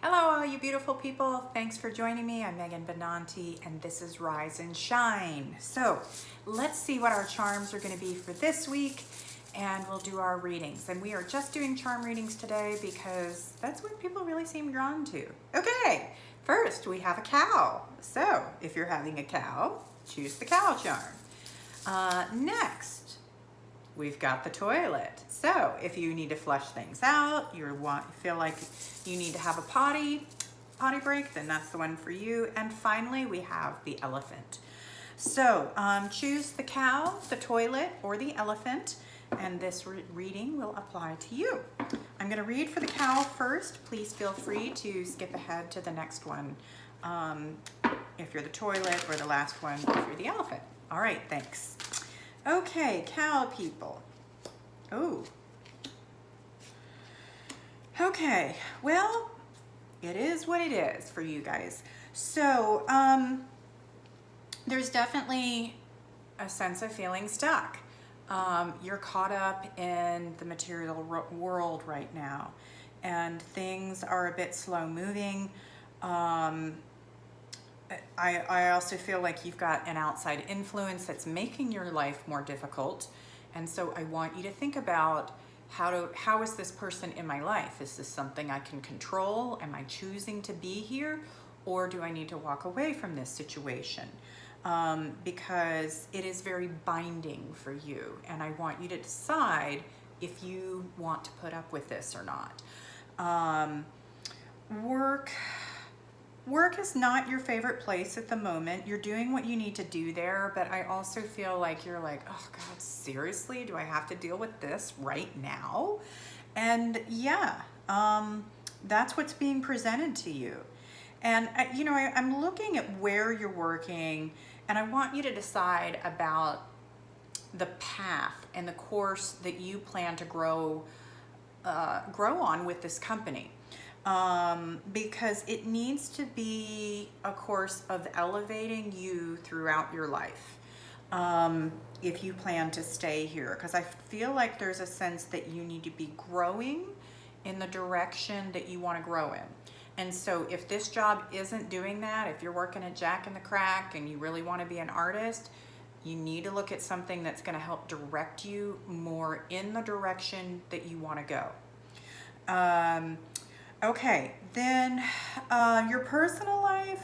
Hello, all you beautiful people. Thanks for joining me. I'm Megan Benanti, and this is Rise and Shine. So let's see what our charms are going to be for this week, and we'll do our readings. And we are just doing charm readings today because that's what people really seem drawn to. Okay, first we have a cow. So if you're having a cow, choose the cow charm. Next, we've got the toilet. So if you need to flush things out, feel like you need to have a potty break, then that's the one for you. And finally, we have the elephant. So choose the cow, the toilet, or the elephant, and this reading will apply to you. I'm going to read for the cow first. Please feel free to skip ahead to the next one if you're the toilet, or the last one if you're the elephant. All right, thanks. Okay, cow people. Oh. Okay, well, it is what it is for you guys. So, there's definitely a sense of feeling stuck. You're caught up in the material world right now, and things are a bit slow moving. I also feel like you've got an outside influence that's making your life more difficult. And so I want you to think about how is this person in my life? Is this something I can control? Am I choosing to be here? Or do I need to walk away from this situation? Because it is very binding for you. And I want you to decide if you want to put up with this or not. Work is not your favorite place at the moment. You're doing what you need to do there, but I also feel like you're like, oh God, seriously? Do I have to deal with this right now? And yeah, that's what's being presented to you. And I'm looking at where you're working, and I want you to decide about the path and the course that you plan to grow on with this company. Because it needs to be a course of elevating you throughout your life, if you plan to stay here, because I feel like there's a sense that you need to be growing in the direction that you want to grow in. And so if this job isn't doing that, if you're working at Jack in the Crack and you really want to be an artist, you need to look at something that's going to help direct you more in the direction that you want to go. Okay, then your personal life,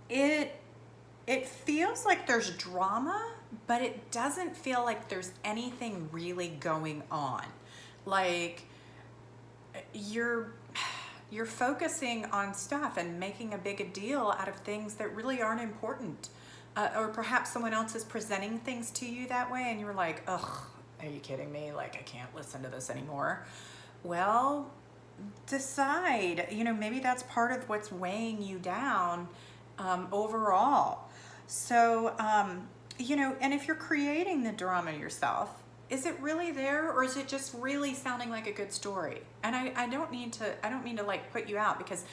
it feels like there's drama, but it doesn't feel like there's anything really going on. Like you're focusing on stuff and making a big deal out of things that really aren't important. Or perhaps someone else is presenting things to you that way and you're like, ugh, are you kidding me? Like, I can't listen to this anymore. Well, decide, maybe that's part of what's weighing you down overall. So, and if you're creating the drama yourself, is it really there, or is it just really sounding like a good story? And I don't mean to like put you out, because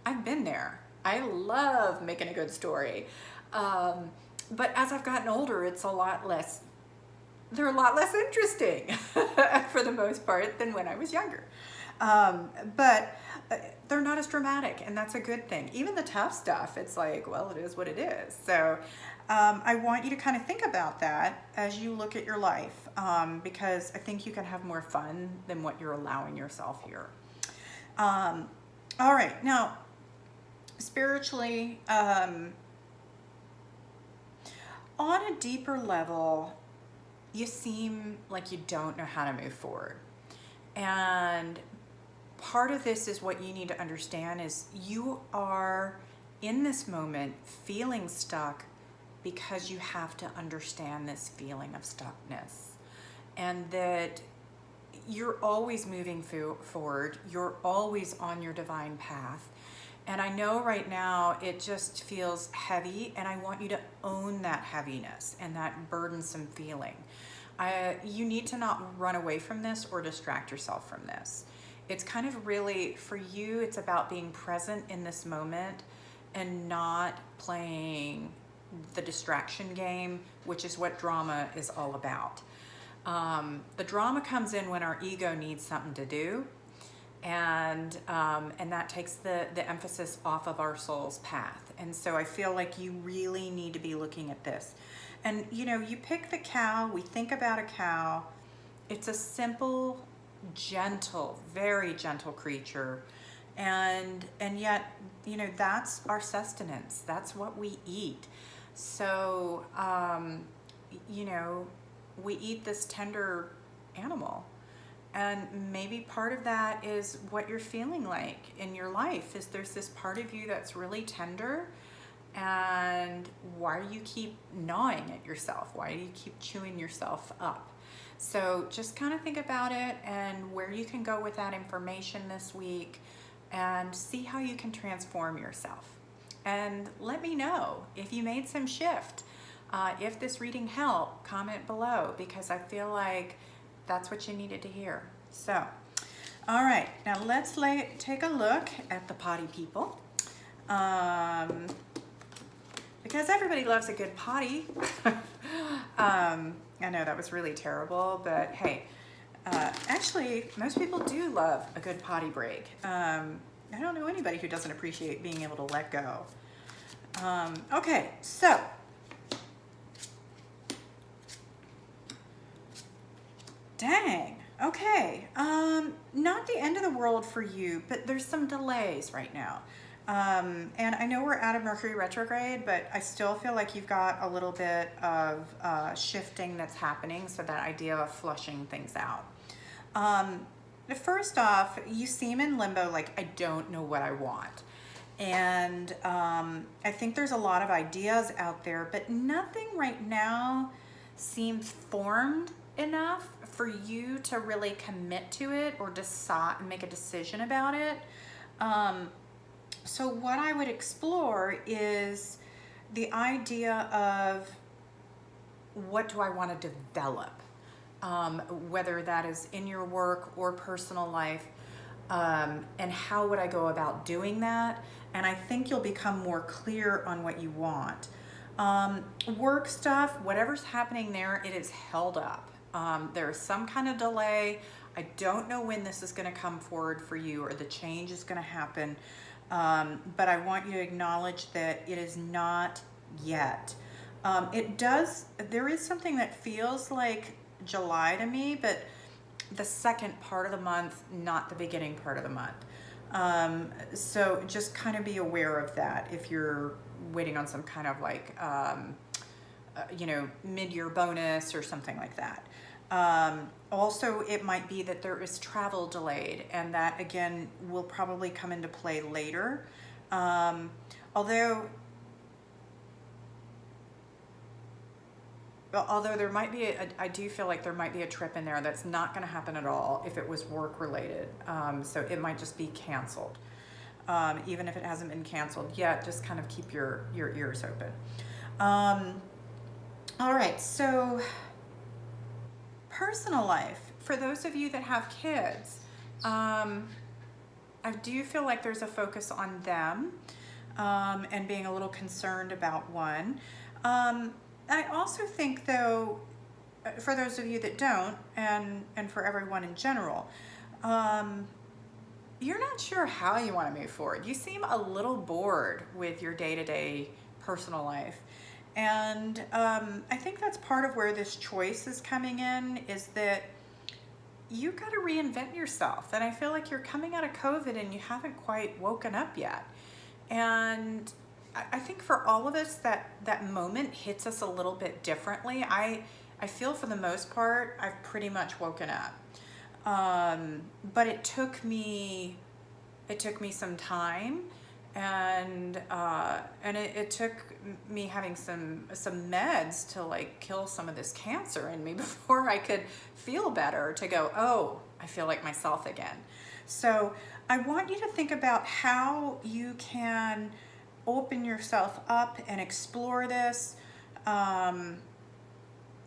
I've been there. I love making a good story. But as I've gotten older, they're a lot less interesting for the most part than when I was younger. But they're not as dramatic, and that's a good thing. Even the tough stuff, it's like, well, it is what it is. So I want you to kind of think about that as you look at your life, because I think you can have more fun than what you're allowing yourself here. All right, now, spiritually, on a deeper level, you seem like you don't know how to move forward. And part of this is what you need to understand is you are in this moment feeling stuck because you have to understand this feeling of stuckness, and that you're always moving forward. You're always on your divine path. And I know right now it just feels heavy, and I want you to own that heaviness and that burdensome feeling. You need to not run away from this or distract yourself from this. It's kind of really, for you, it's about being present in this moment and not playing the distraction game, which is what drama is all about. The drama comes in when our ego needs something to do, and that takes the emphasis off of our soul's path. And so I feel like you really need to be looking at this. And you pick the cow, we think about a cow. It's a simple, gentle, very gentle creature, and yet that's our sustenance, that's what we eat. So we eat this tender animal. And maybe part of that is what you're feeling like in your life, is there's this part of you that's really tender, and why do you keep gnawing at yourself? Why do you keep chewing yourself up? So just kind of think about it and where you can go with that information this week, and see how you can transform yourself. And let me know if you made some shift. If this reading helped, comment below, because I feel like that's what you needed to hear. So, all right, now let's take a look at the potty people. Because everybody loves a good potty. I know that was really terrible, but hey, actually, most people do love a good potty break. I don't know anybody who doesn't appreciate being able to let go. Okay, so dang, okay, not the end of the world for you, but there's some delays right now. And I know we're out of Mercury retrograde, but I still feel like you've got a little bit of shifting that's happening, so that idea of flushing things out. First off, you seem in limbo, like, I don't know what I want. And I think there's a lot of ideas out there, but nothing right now seems formed enough for you to really commit to it or decide and make a decision about it. So what I would explore is the idea of, what do I want to develop? Whether that is in your work or personal life, and how would I go about doing that? And I think you'll become more clear on what you want. Work stuff, whatever's happening there, it is held up. There's some kind of delay. I don't know when this is going to come forward for you, or the change is going to happen. But I want you to acknowledge that it is not yet. There is something that feels like July to me, but the second part of the month, not the beginning part of the month. So just kind of be aware of that if you're waiting on some kind of like, mid-year bonus or something like that. Also, it might be that there is travel delayed, and that again will probably come into play later. Although there might be, I do feel like there might be a trip in there that's not going to happen at all if it was work related. So it might just be canceled. Even if it hasn't been canceled yet, just kind of keep your ears open. All right, so personal life. For those of you that have kids, I do feel like there's a focus on them, and being a little concerned about one. I also think, though, for those of you that don't, and for everyone in general, you're not sure how you want to move forward. You seem a little bored with your day-to-day personal life. And I think that's part of where this choice is coming in, is that you got to reinvent yourself. And I feel like you're coming out of COVID and you haven't quite woken up yet. And I think for all of us, that moment hits us a little bit differently. I feel for the most part, I've pretty much woken up. But it took me some time, and it took me having some meds to like kill some of this cancer in me before I could feel better, to go, oh, I feel like myself again. So I want you to think about how you can open yourself up and explore this, and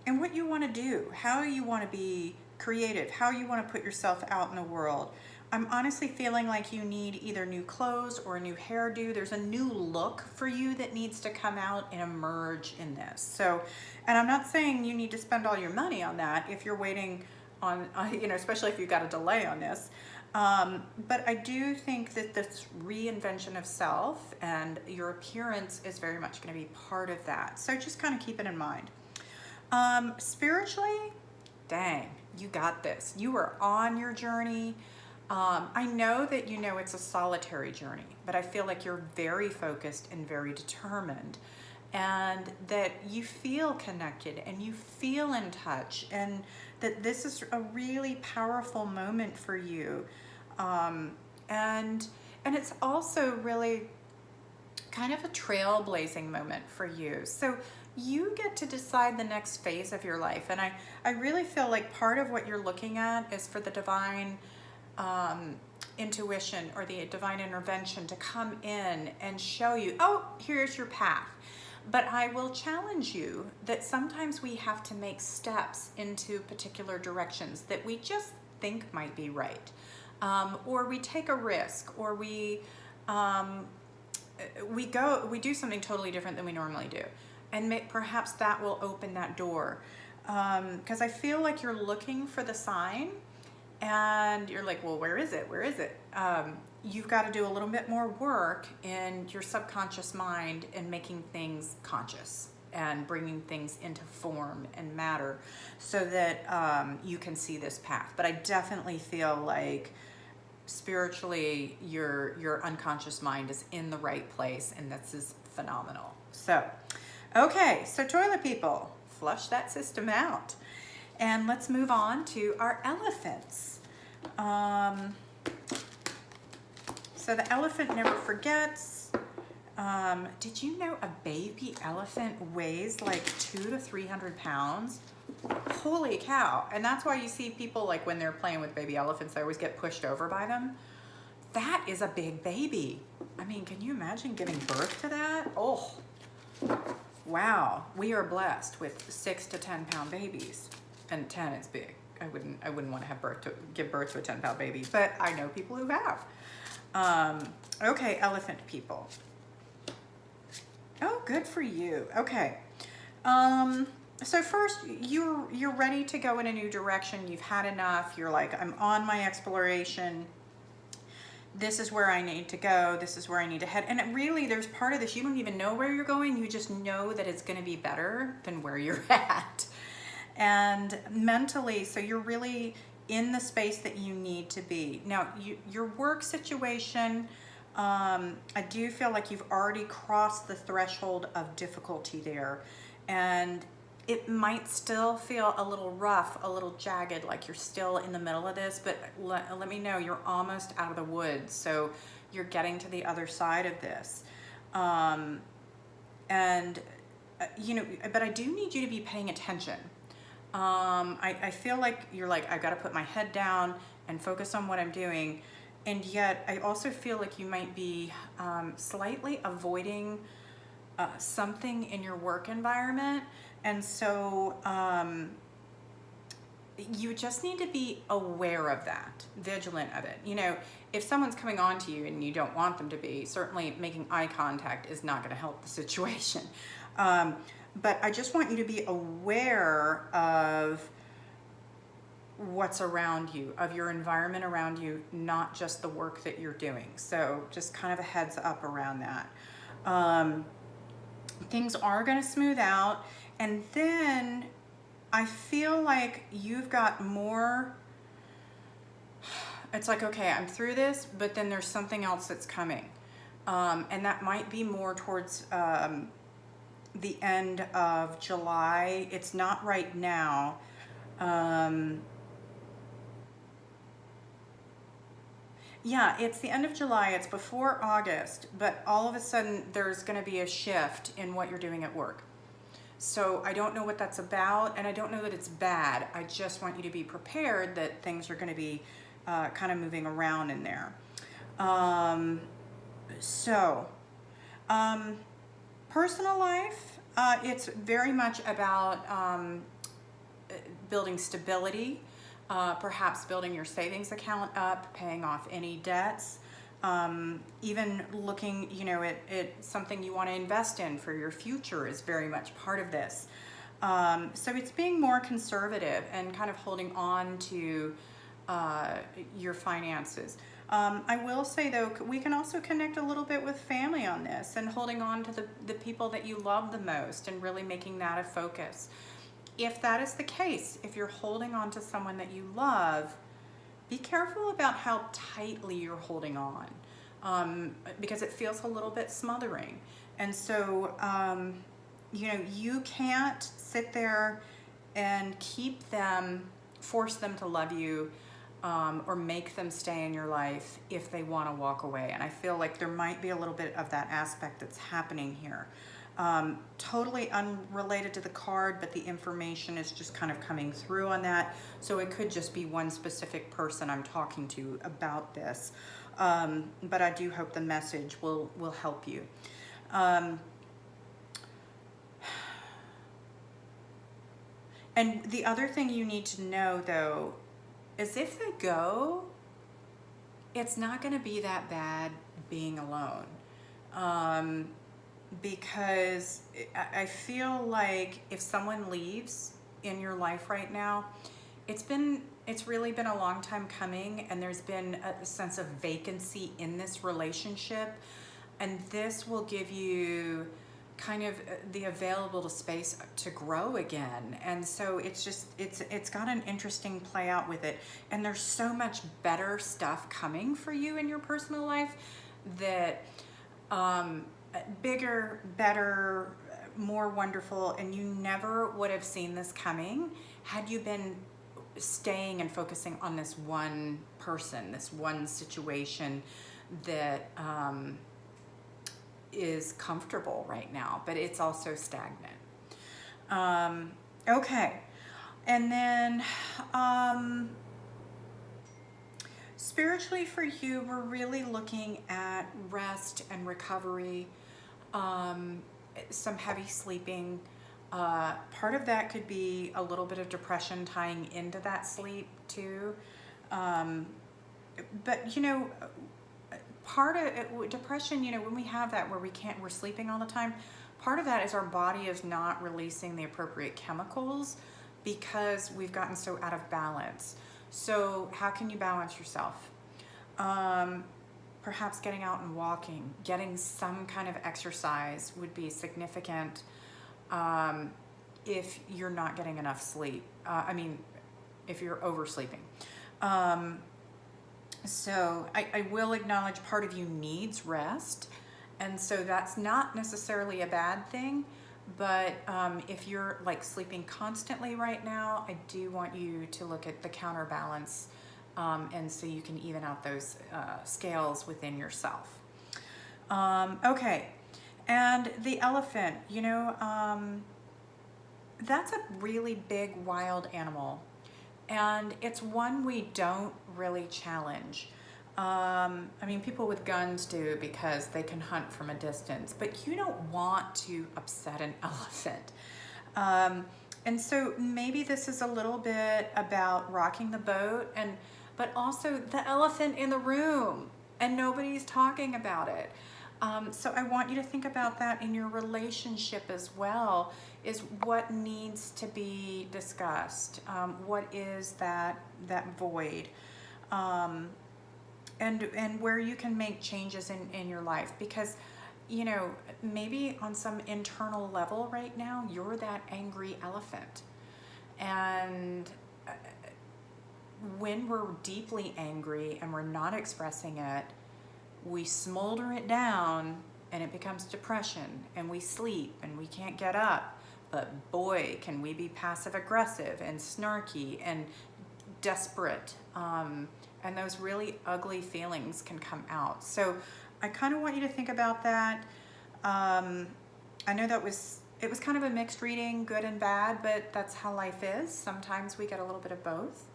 what you want to do, how you want to be creative, how you want to put yourself out in the world. I'm honestly feeling like you need either new clothes or a new hairdo. There's a new look for you that needs to come out and emerge in this. So, and I'm not saying you need to spend all your money on that if you're waiting on, especially if you've got a delay on this. But I do think that this reinvention of self and your appearance is very much going to be part of that. So just kind of keep it in mind. Spiritually, dang, you got this. You are on your journey. I know that you know it's a solitary journey, but I feel like you're very focused and very determined, and that you feel connected and you feel in touch, and that this is a really powerful moment for you. And it's also really kind of a trailblazing moment for you. So you get to decide the next phase of your life. And I really feel like part of what you're looking at is for the divine intuition or the divine intervention to come in and show you, oh, here's your path. But I will challenge you that sometimes we have to make steps into particular directions that we just think might be right. Or we take a risk, or we do something totally different than we normally do. And perhaps that will open that door. Because I feel like you're looking for the sign, and you're like, well, where is it? Where is it? You've got to do a little bit more work in your subconscious mind and making things conscious and bringing things into form and matter so that you can see this path. But I definitely feel like spiritually your unconscious mind is in the right place, and this is phenomenal. So, okay, so toilet people, flush that system out. And let's move on to our elephants. So the elephant never forgets. Did you know a baby elephant weighs like 200 to 300 pounds? Holy cow. And that's why you see people, like when they're playing with baby elephants, they always get pushed over by them. That is a big baby. I mean, can you imagine giving birth to that? Oh, wow. We are blessed with 6 to 10 pound babies. And 10 is big. I wouldn't want to give birth to a 10-pound baby, but I know people who have. Okay, elephant people. Oh, good for you. Okay. So first, you're ready to go in a new direction. You've had enough. You're like, I'm on my exploration. This is where I need to go. This is where I need to head. And really, there's part of this, you don't even know where you're going. You just know that it's going to be better than where you're at. And mentally, so you're really in the space that you need to be. Now, your work situation, I do feel like you've already crossed the threshold of difficulty there. And it might still feel a little rough, a little jagged, like you're still in the middle of this, but let me know you're almost out of the woods. So you're getting to the other side of this. You know, but I do need you to be paying attention. I feel like you're like, I've got to put my head down and focus on what I'm doing. And yet I also feel like you might be slightly avoiding something in your work environment. And so you just need to be aware of that, vigilant of it. You know, if someone's coming on to you and you don't want them to be, certainly making eye contact is not going to help the situation. But I just want you to be aware of what's around you, of your environment around you, not just the work that you're doing. So just kind of a heads up around that. Things are going to smooth out. And then I feel like you've got more, it's like, okay, I'm through this, but then there's something else that's coming. And that might be more towards the end of July. It's not right now. Yeah, it's the end of July. It's before August, but all of a sudden there's going to be a shift in what you're doing at work. So I don't know what that's about, and I don't know that it's bad. I just want you to be prepared that things are going to be kind of moving around in there. Personal life, it's very much about building stability, perhaps building your savings account up, paying off any debts, even looking, you know, at something you want to invest in for your future is very much part of this. So it's being more conservative and kind of holding on to your finances. I will say though, we can also connect a little bit with family on this and holding on to the people that you love the most and really making that a focus. If that is the case, if you're holding on to someone that you love, be careful about how tightly you're holding on, because it feels a little bit smothering. And so, you know, you can't sit there and keep them, force them to love you, or make them stay in your life if they want to walk away. And I feel like there might be a little bit of that aspect that's happening here. Totally unrelated to the card, but the information is just kind of coming through on that. So it could just be one specific person I'm talking to about this. But I do hope the message will help you. And the other thing you need to know though, is if they go, it's not going to be that bad being alone. Because I feel like if someone leaves in your life right now, it's really been a long time coming, and there's been a sense of vacancy in this relationship, and this will give you kind of the available space to grow again. And so it's got an interesting play out with it, and there's so much better stuff coming for you in your personal life that bigger, better, more wonderful, and you never would have seen this coming had you been staying and focusing on this one person, this one situation that is comfortable right now, but it's also stagnant. Okay, and then spiritually for you, we're really looking at rest and recovery, some heavy sleeping. Part of that could be a little bit of depression tying into that sleep too. But you know, part of depression, you know, when we have that where we're sleeping all the time, part of that is our body is not releasing the appropriate chemicals because we've gotten so out of balance. So how can you balance yourself? Perhaps getting out and walking, getting some kind of exercise would be significant if you're not getting enough sleep. If you're oversleeping. So I will acknowledge part of you needs rest. And so that's not necessarily a bad thing. But if you're like sleeping constantly right now, I do want you to look at the counterbalance, and so you can even out those scales within yourself. Okay, and the elephant, you know, that's a really big wild animal, and it's one we don't really challenge. I mean, people with guns do because they can hunt from a distance, but you don't want to upset an elephant. And so maybe this is a little bit about rocking the boat, but also the elephant in the room, and nobody's talking about it. So I want you to think about that in your relationship as well, is what needs to be discussed. What is that void? And where you can make changes in your life, because, you know, maybe on some internal level right now, you're that angry elephant. And when we're deeply angry and we're not expressing it, we smolder it down and it becomes depression, and we sleep and we can't get up. But boy, can we be passive aggressive and snarky and desperate. And those really ugly feelings can come out. So I kind of want you to think about that. I know it was kind of a mixed reading, good and bad, but that's how life is. Sometimes we get a little bit of both.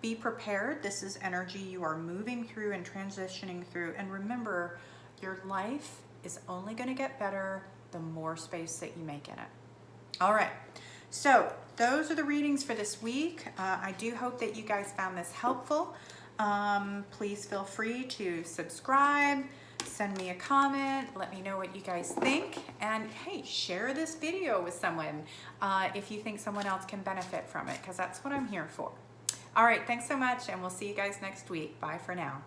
Be prepared. This is energy you are moving through and transitioning through. And remember, your life is only going to get better the more space that you make in it. All right. So those are the readings for this week. I do hope that you guys found this helpful. Please feel free to subscribe, send me a comment, let me know what you guys think, and hey, share this video with someone if you think someone else can benefit from it, because that's what I'm here for. All right, thanks so much, and we'll see you guys next week. Bye for now.